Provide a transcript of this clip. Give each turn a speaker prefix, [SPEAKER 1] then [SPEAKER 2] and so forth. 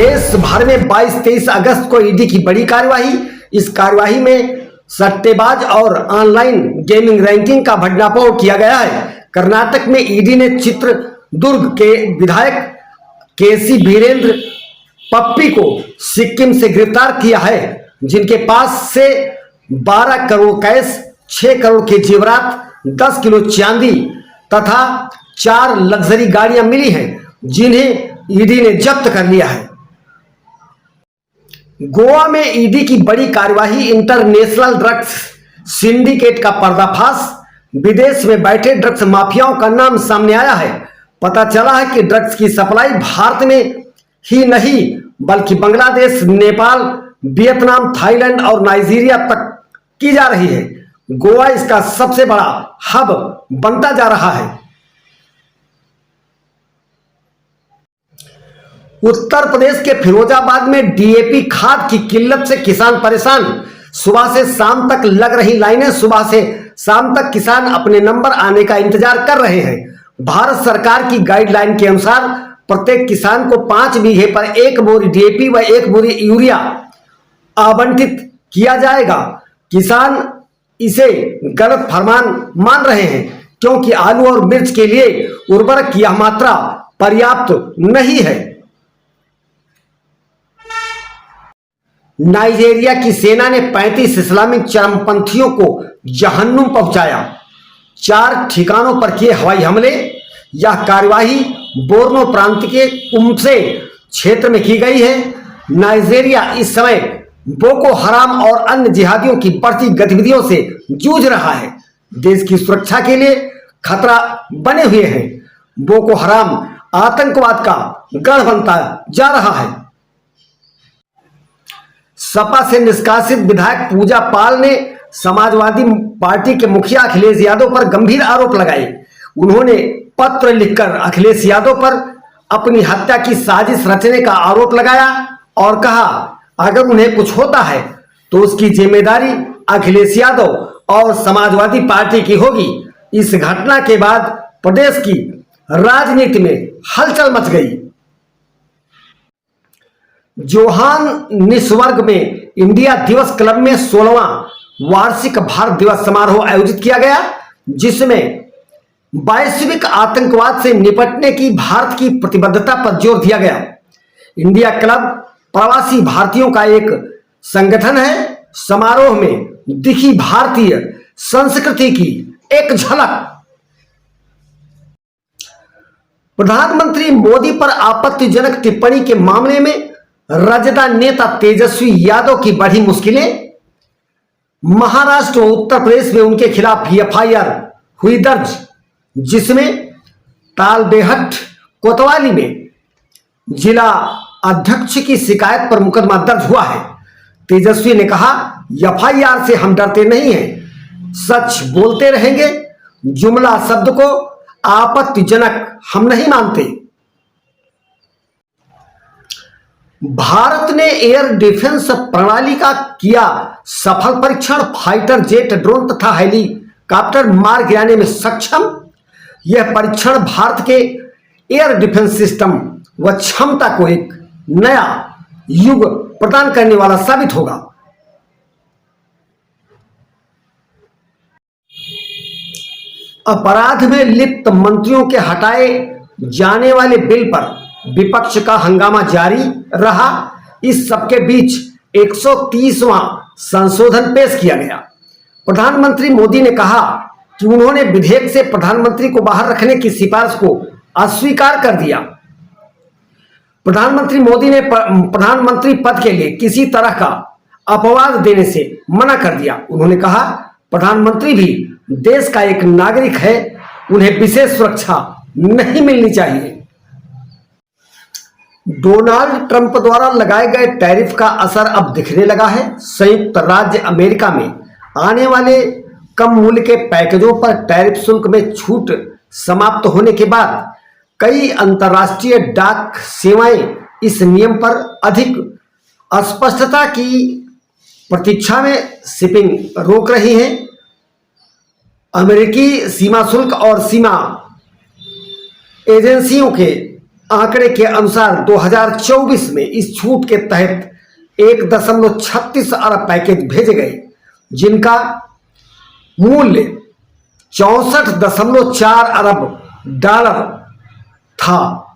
[SPEAKER 1] देश भर में 22-23 अगस्त को ईडी की बड़ी कार्यवाही। इस कार्यवाही में सट्टेबाज और ऑनलाइन गेमिंग रैंकिंग का भंडाफोड़ किया गया है। कर्नाटक में ईडी ने चित्रदुर्ग के विधायक केसी वीरेंद्र पप्पी को सिक्किम से गिरफ्तार किया है, जिनके पास से 12 करोड़ कैश, 6 करोड़ के जेवरात, 10 किलो चांदी तथा 4 लग्जरी गाड़ियां मिली हैं, जिन्हें ईडी ने जब्त कर लिया है। गोवा में ईडी की बड़ी कार्यवाही। इंटरनेशनल ड्रग्स सिंडिकेट का पर्दाफाश। विदेश में बैठे ड्रग्स माफियाओं का नाम सामने आया है। पता चला है कि ड्रग्स की सप्लाई भारत में ही नहीं बल्कि बांग्लादेश, नेपाल, वियतनाम, थाईलैंड और नाइजीरिया तक की जा रही है। गोवा इसका सबसे बड़ा हब बनता जा रहा है। उत्तर प्रदेश के फिरोजाबाद में डीएपी खाद की किल्लत से किसान परेशान। सुबह से शाम तक लग रही लाइनें। सुबह से शाम तक किसान अपने नंबर आने का इंतजार कर रहे हैं। भारत सरकार की गाइडलाइन के अनुसार प्रत्येक किसान को 5 बीघे पर 1 बोरी डीएपी व 1 बोरी यूरिया आवंटित किया जाएगा। किसान इसे गलत फरमान मान रहे हैं, क्योंकि आलू और मिर्च के लिए उर्वरक की यह मात्रा पर्याप्त नहीं है। नाइजीरिया की सेना ने 35 इस्लामिक चरमपंथियों को जहन्नुम पहुंचाया। 4 ठिकानों पर किए हवाई हमले। यह कार्यवाही बोर्नो प्रांत के कुम्से क्षेत्र में की गई है। नाइजीरिया इस समय बोको हराम और अन्य जिहादियों की बढ़ती गतिविधियों से जूझ रहा है। देश की सुरक्षा के लिए खतरा बने हुए हैं। बोको हराम आतंकवाद का गढ़ बनता जा रहा है। सपा से निष्कासित विधायक पूजा पाल ने समाजवादी पार्टी के मुखिया अखिलेश यादव पर गंभीर आरोप लगाए। उन्होंने पत्र लिखकर अखिलेश यादव पर अपनी हत्या की साजिश रचने का आरोप लगाया और कहा, अगर उन्हें कुछ होता है तो उसकी जिम्मेदारी अखिलेश यादव और समाजवादी पार्टी की होगी। इस घटना के बाद प्रदेश की राजनीति में हलचल मच गई। जोहानिसबर्ग में इंडिया दिवस क्लब में 16वां वार्षिक भारत दिवस समारोह आयोजित किया गया, जिसमें वैश्विक आतंकवाद से निपटने की भारत की प्रतिबद्धता पर जोर दिया गया। इंडिया क्लब प्रवासी भारतीयों का एक संगठन है। समारोह में दिखी भारतीय संस्कृति की एक झलक। प्रधानमंत्री मोदी पर आपत्तिजनक टिप्पणी के मामले में राजद नेता तेजस्वी यादव की बढ़ी मुश्किलें। महाराष्ट्र और उत्तर प्रदेश में उनके खिलाफ एफआईआर हुई दर्ज, जिसमें तालबेहट कोतवाली में जिला अध्यक्ष की शिकायत पर मुकदमा दर्ज हुआ है। तेजस्वी ने कहा, एफआईआर से हम डरते नहीं हैं, सच बोलते रहेंगे। जुमला शब्द को आपत्तिजनक हम नहीं मानते। भारत ने एयर डिफेंस प्रणाली का किया सफल परीक्षण। फाइटर जेट, ड्रोन तथा हेलीकॉप्टर मार गिराने में सक्षम। यह परीक्षण भारत के एयर डिफेंस सिस्टम व क्षमता को एक नया युग प्रदान करने वाला साबित होगा। अपराध में लिप्त मंत्रियों के हटाए जाने वाले बिल पर विपक्ष का हंगामा जारी रहा। इस सबके बीच 130वां संशोधन पेश किया गया। प्रधानमंत्री मोदी ने कहा कि उन्होंने विधेयक से प्रधानमंत्री को बाहर रखने की सिफारिश को अस्वीकार कर दिया। प्रधानमंत्री मोदी ने प्रधानमंत्री पद के लिए किसी तरह का अपवाद देने से मना कर दिया। उन्होंने कहा, प्रधानमंत्री भी देश का एक नागरिक है, उन्हें विशेष सुरक्षा नहीं मिलनी चाहिए। डोनाल्ड ट्रंप द्वारा लगाए गए टैरिफ का असर अब दिखने लगा है। संयुक्त राज्य अमेरिका में आने वाले कम मूल्य के पैकेजों पर टैरिफ शुल्क में छूट समाप्त होने के बाद कई अंतर्राष्ट्रीय डाक सेवाएं इस नियम पर अधिक अस्पष्टता की प्रतीक्षा में शिपिंग रोक रही हैं। अमेरिकी सीमा शुल्क और सीमा एजेंसियों के आंकड़े के अनुसार 2024 में इस छूट के तहत 1.36 अरब पैकेज भेजे गए, जिनका मूल्य 64.4 अरब डॉलर था।